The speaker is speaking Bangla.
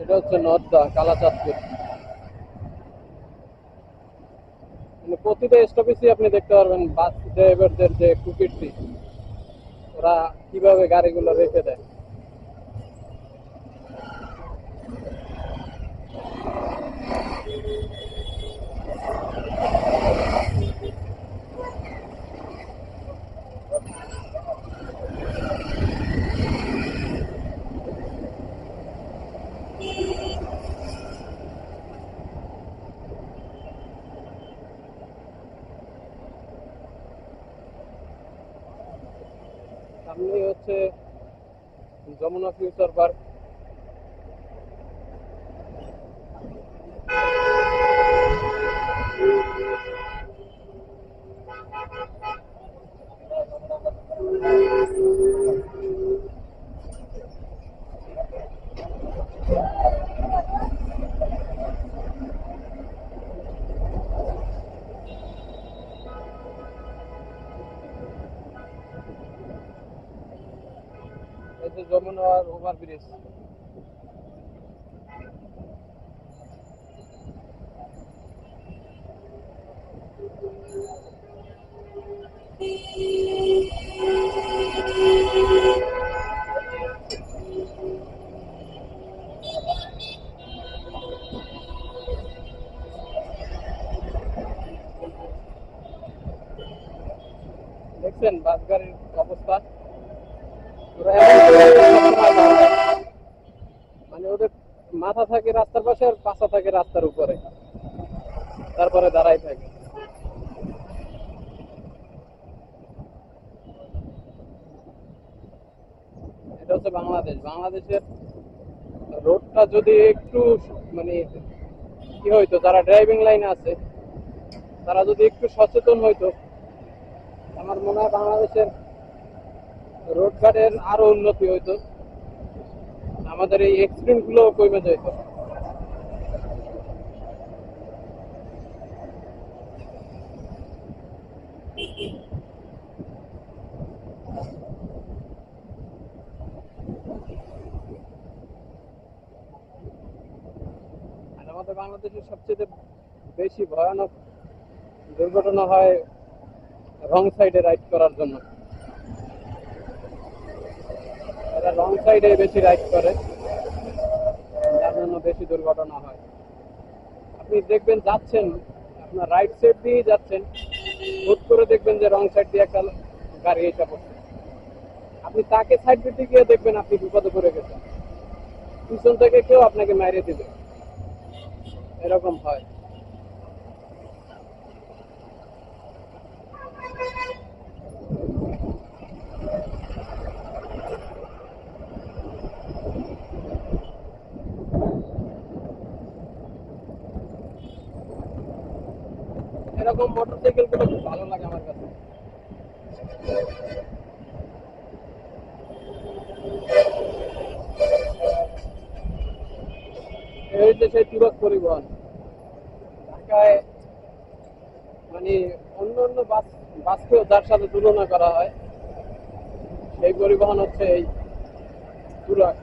এটা হচ্ছে নর্দা কালাচাঁদপুর। মানে প্রতিটা স্টপেজে আপনি দেখতে পারবেন বাস ড্রাইভারদের যে কুকিরটি, ওরা কিভাবে গাড়িগুলো রেখে দেয়। সামনে হচ্ছে যমুনা ফিউচার পার্ক। এই যে যমুনার ওভারব্রিজ। দেখছেন বাস গাড়ির অবস্থা? ওরা মানে ওদের মাথা থাকে রাস্তার পাশে আর পাছা থাকে রাস্তার উপরে, তারপরে দাঁড়াই থাকে। এটা হচ্ছে বাংলাদেশ। বাংলাদেশের রোডটা যদি একটু মানে কি হইতো, যারা ড্রাইভিং লাইনে আছে তারা যদি একটু সচেতন হইতো, আমার মনে হয় বাংলাদেশের রোডঘাটের আরো উন্নতি হইতো, আমাদের এই এক্সিডেন্ট গুলো কমে যেত। আর আমাদের বাংলাদেশের সবচেয়ে বেশি ভয়ানক দুর্ঘটনা হয় রং সাইডে রাইড করার জন্য। এরা রং সাইডে বেশি রাইড করে, যার জন্য বেশি দুর্ঘটনা হয়। আপনি দেখবেন যাচ্ছেন, আপনার রাইট সাইড দিয়ে যাচ্ছেন, হুট করে দেখবেন যে রং সাইড দিয়ে একটা গাড়ি এসে পড়ছে, আপনি তাকে সাইড দিতে গিয়ে দেখবেন আপনি বিপদে পড়ে গেছেন, পিছন থেকে কেউ আপনাকে মেরে দিবে, এরকম হয়। এরকম মোটরসাইকেল গুলো খুব ভালো লাগে আমার কাছে। এই যে সেই তুরক পরিবহন ঢাকায়, মানে অন্য অন্য বাসকেও যার সাথে তুলনা করা হয়, সেই পরিবহন হচ্ছে এই তুরাগ।